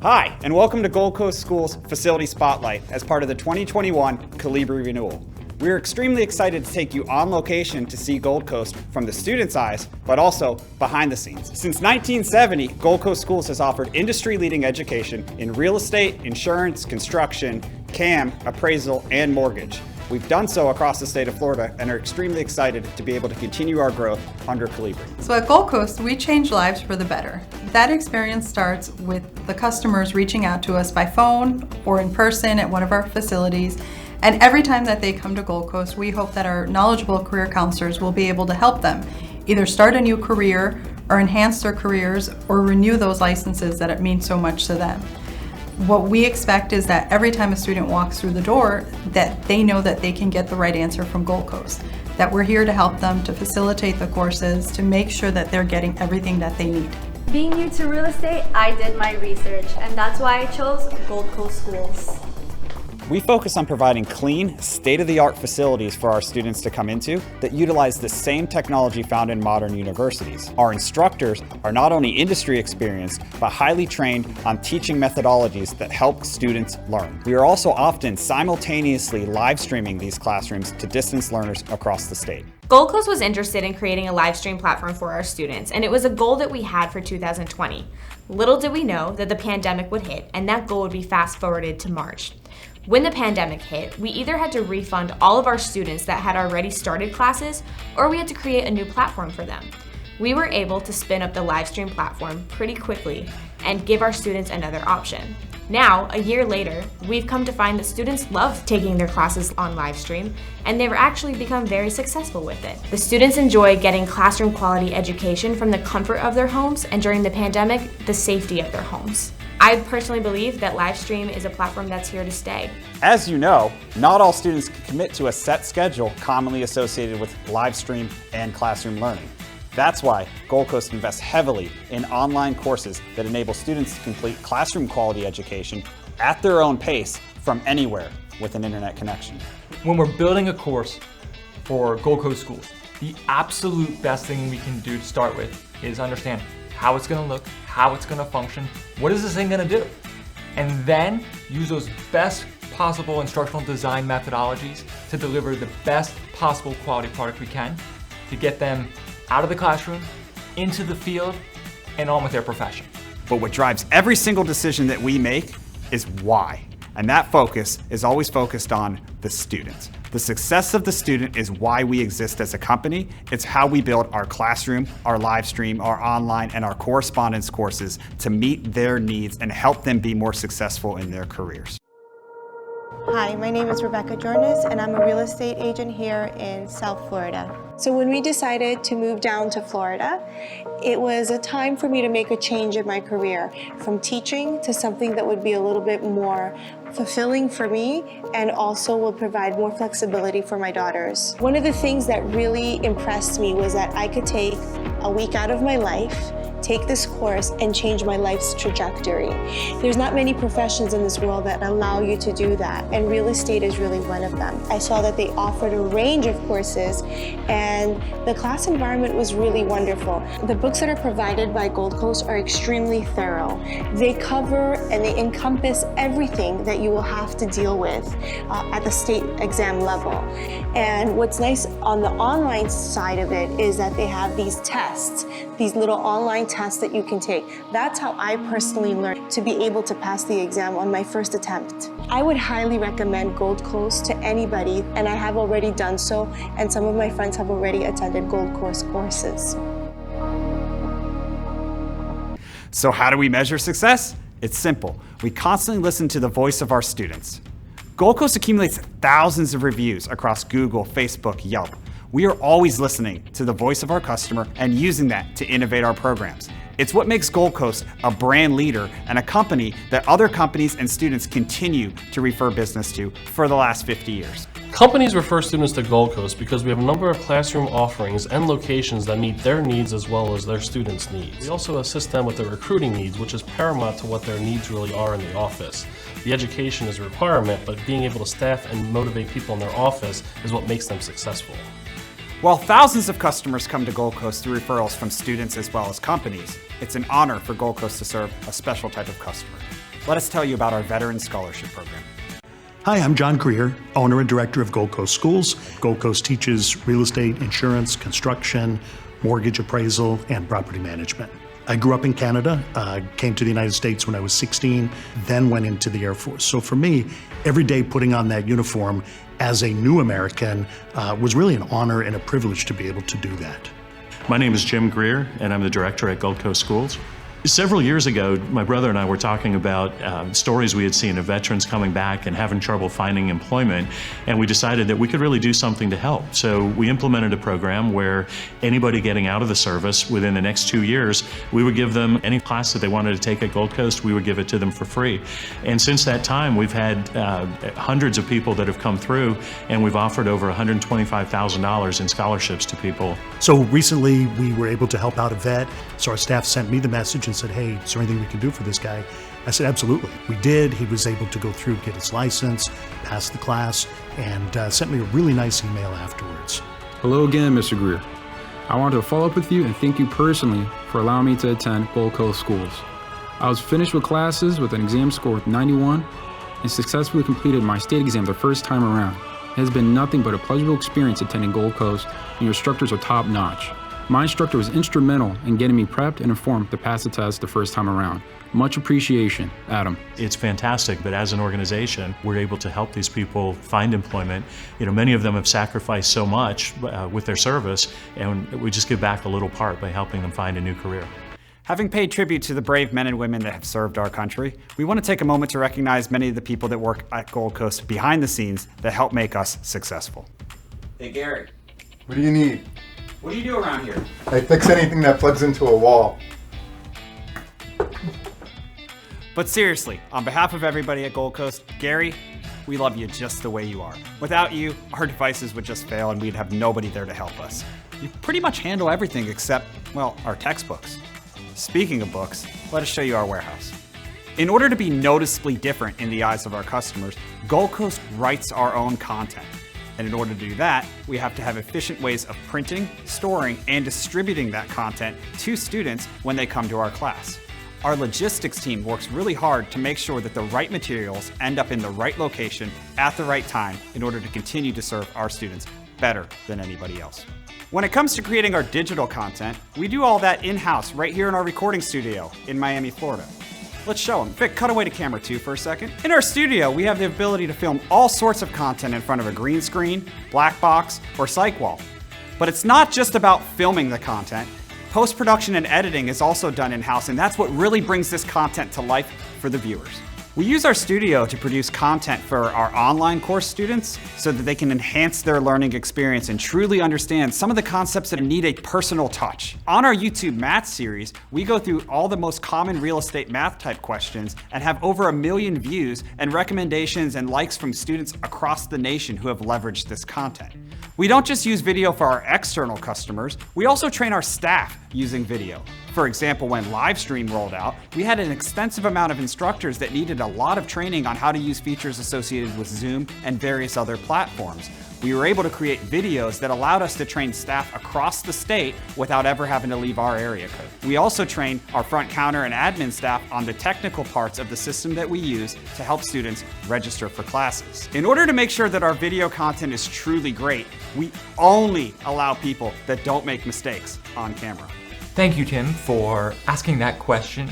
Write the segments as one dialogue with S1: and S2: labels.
S1: Hi, and welcome to Gold Coast Schools Facility Spotlight as part of the 2021 Colibri Renewal. We are extremely excited to take you on location to see Gold Coast from the students' eyes, but also behind the scenes. Since 1970, Gold Coast Schools has offered industry-leading education in real estate, insurance, construction, CAM, appraisal, and mortgage. We've done so across the state of Florida and are extremely excited to be able to continue our growth under Colibri.
S2: So at Gold Coast, we change lives for the better. That experience starts with the customers reaching out to us by phone or in person at one of our facilities. And every time that they come to Gold Coast, we hope that our knowledgeable career counselors will be able to help them either start a new career or enhance their careers or renew those licenses that it means so much to them. What we expect is that every time a student walks through the door, that they know that they can get the right answer from Gold Coast, that we're here to help them, to facilitate the courses, to make sure that they're getting everything that they need.
S3: Being new to real estate, I did my research, and that's why I chose Gold Coast Schools.
S1: We focus on providing clean, state-of-the-art facilities for our students to come into that utilize the same technology found in modern universities. Our instructors are not only industry experienced, but highly trained on teaching methodologies that help students learn. We are also often simultaneously live streaming these classrooms to distance learners across the state.
S4: Gold Coast was interested in creating a live stream platform for our students, and it was a goal that we had for 2020. Little did we know that the pandemic would hit, and that goal would be fast forwarded to March. When the pandemic hit, we either had to refund all of our students that had already started classes, or we had to create a new platform for them. We were able to spin up the live stream platform pretty quickly and give our students another option. Now, a year later, we've come to find that students love taking their classes on live stream, and they've actually become very successful with it. The students enjoy getting classroom quality education from the comfort of their homes, and during the pandemic, the safety of their homes. I personally believe that live stream is a platform that's here to stay.
S1: As you know, not all students can commit to a set schedule commonly associated with live stream and classroom learning. That's why Gold Coast invests heavily in online courses that enable students to complete classroom quality education at their own pace from anywhere with an internet connection.
S5: When we're building a course for Gold Coast Schools, the absolute best thing we can do to start with is understand how it's going to look, how it's going to function, what is this thing going to do? And then use those best possible instructional design methodologies to deliver the best possible quality product we can to get them out of the classroom, into the field, and on with their profession.
S1: But what drives every single decision that we make is why. And that focus is always focused on the student. The success of the student is why we exist as a company. It's how we build our classroom, our live stream, our online, and our correspondence courses to meet their needs and help them be more successful in their careers.
S6: Hi, my name is Rebecca Jornes, and I'm a real estate agent here in South Florida. So when we decided to move down to Florida, it was a time for me to make a change in my career from teaching to something that would be a little bit more fulfilling for me and also will provide more flexibility for my daughters. One of the things that really impressed me was that I could take a week out of my life, take this course, and change my life's trajectory. There's not many professions in this world that allow you to do that, and real estate is really one of them. I saw that they offered a range of courses, and the class environment was really wonderful. The books that are provided by Gold Coast are extremely thorough. They cover and they encompass everything that you will have to deal with at the state exam level. And what's nice on the online side of it is that they have these tests, these little online tests that you can take. That's how I personally learned to be able to pass the exam on my first attempt. I would highly recommend Gold Coast to anybody, and I have already done so, and some of my friends have already attended Gold Coast courses.
S1: So how do we measure success? It's simple. We constantly listen to the voice of our students. Gold Coast accumulates thousands of reviews across Google, Facebook, Yelp. We are always listening to the voice of our customer and using that to innovate our programs. It's what makes Gold Coast a brand leader and a company that other companies and students continue to refer business to for the last 50 years.
S7: Companies refer students to Gold Coast because we have a number of classroom offerings and locations that meet their needs as well as their students' needs. We also assist them with their recruiting needs, which is paramount to what their needs really are in the office. The education is a requirement, but being able to staff and motivate people in their office is what makes them successful.
S1: While thousands of customers come to Gold Coast through referrals from students as well as companies, it's an honor for Gold Coast to serve a special type of customer. let us tell you about our Veteran Scholarship Program.
S8: Hi, I'm John Greer, owner and director of Gold Coast Schools. Gold Coast teaches real estate, insurance, construction, mortgage appraisal, and property management. I grew up in Canada, came to the United States when I was 16, then went into the Air Force. So for me, every day putting on that uniform as a new American was really an honor and a privilege to be able to do that.
S9: My name is Jim Greer, and I'm the director at Gold Coast Schools. Several years ago, my brother and I were talking about stories we had seen of veterans coming back and having trouble finding employment, and we decided that we could really do something to help. So we implemented a program where anybody getting out of the service within the next 2 years, we would give them any class that they wanted to take at Gold Coast, we would give it to them for free. And since that time, we've had hundreds of people that have come through, and we've offered over $125,000 in scholarships to people.
S8: So recently, we were able to help out a vet, so our staff sent me the message and said, hey, is there anything we can do for this guy? I said, absolutely. We did. He was able to go through, get his license, pass the class, and sent me a really nice email afterwards.
S10: Hello again, Mr. Greer. I wanted to follow up with you and thank you personally for allowing me to attend Gold Coast Schools. I was finished with classes with an exam score of 91 and successfully completed my state exam the first time around. It has been nothing but a pleasurable experience attending Gold Coast, and your instructors are top-notch. My instructor was instrumental in getting me prepped and informed to pass the test the first time around. Much appreciation, Adam.
S9: It's fantastic, but as an organization, we're able to help these people find employment. You know, many of them have sacrificed so much with their service, and we just give back a little part by helping them find a new career.
S1: Having paid tribute to the brave men and women that have served our country, we want to take a moment to recognize many of the people that work at Gold Coast behind the scenes that help make us successful. Hey, Gary.
S11: What do you need?
S1: What do you do around here?
S11: I fix anything that plugs into a wall.
S1: But seriously, on behalf of everybody at Gold Coast, Gary, we love you just the way you are. Without you, our devices would just fail and we'd have nobody there to help us. You pretty much handle everything except, well, our textbooks. Speaking of books, let us show you our warehouse. In order to be noticeably different in the eyes of our customers, Gold Coast writes our own content. And in order to do that, we have to have efficient ways of printing, storing, and distributing that content to students when they come to our class. Our logistics team works really hard to make sure that the right materials end up in the right location at the right time in order to continue to serve our students better than anybody else. When it comes to creating our digital content, we do all that in-house right here in our recording studio in Miami, Florida. Let's show them. Vic, cut away to camera 2 for a second. In our studio, we have the ability to film all sorts of content in front of a green screen, black box, or cyc wall. But it's not just about filming the content. Post-production and editing is also done in-house, and that's what really brings this content to life for the viewers. We use our studio to produce content for our online course students so that they can enhance their learning experience and truly understand some of the concepts that need a personal touch. On our YouTube math series, we go through all the most common real estate math type questions and have over 1 million views and recommendations and likes from students across the nation who have leveraged this content. We don't just use video for our external customers, we also train our staff using video. For example, when Livestream rolled out, we had an extensive amount of instructors that needed a lot of training on how to use features associated with Zoom and various other platforms. We were able to create videos that allowed us to train staff across the state without ever having to leave our area code. We also train our front counter and admin staff on the technical parts of the system that we use to help students register for classes. In order to make sure that our video content is truly great, we only allow people that don't make mistakes on camera.
S5: Thank you, Tim, for asking that question.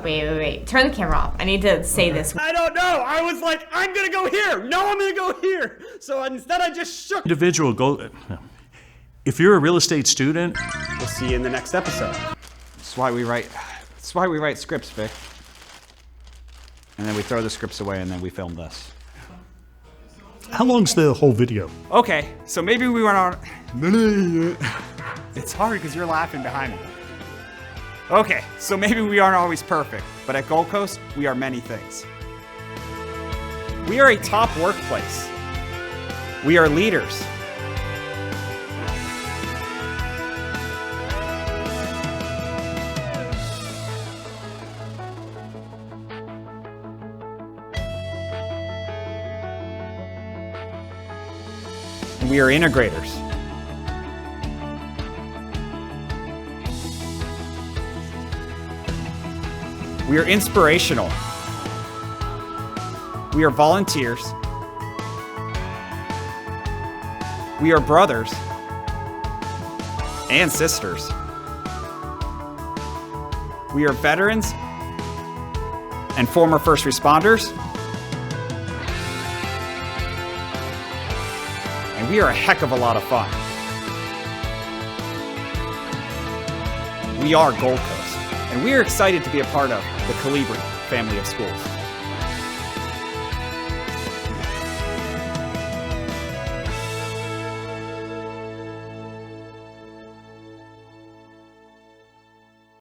S4: Wait. Turn the camera off. I need to say this.
S1: I don't know. I was like, I'm gonna go here. No, I'm gonna go here. So instead I just shook.
S9: Individual goal. If you're a real estate student,
S1: we'll see you in the next episode. That's why we write scripts, Vic. And then we throw the scripts away and then we film this.
S8: How long's the whole video?
S1: Okay, so maybe we went on. It's hard because you're laughing behind me. Okay, so maybe we aren't always perfect, but at Gold Coast, we are many things. We are a top workplace. We are leaders. We are integrators. We are inspirational. We are volunteers. We are brothers and sisters. We are veterans and former first responders. And we are a heck of a lot of fun. We are Gold Coast, and we are excited to be a part of the Colibri family of schools.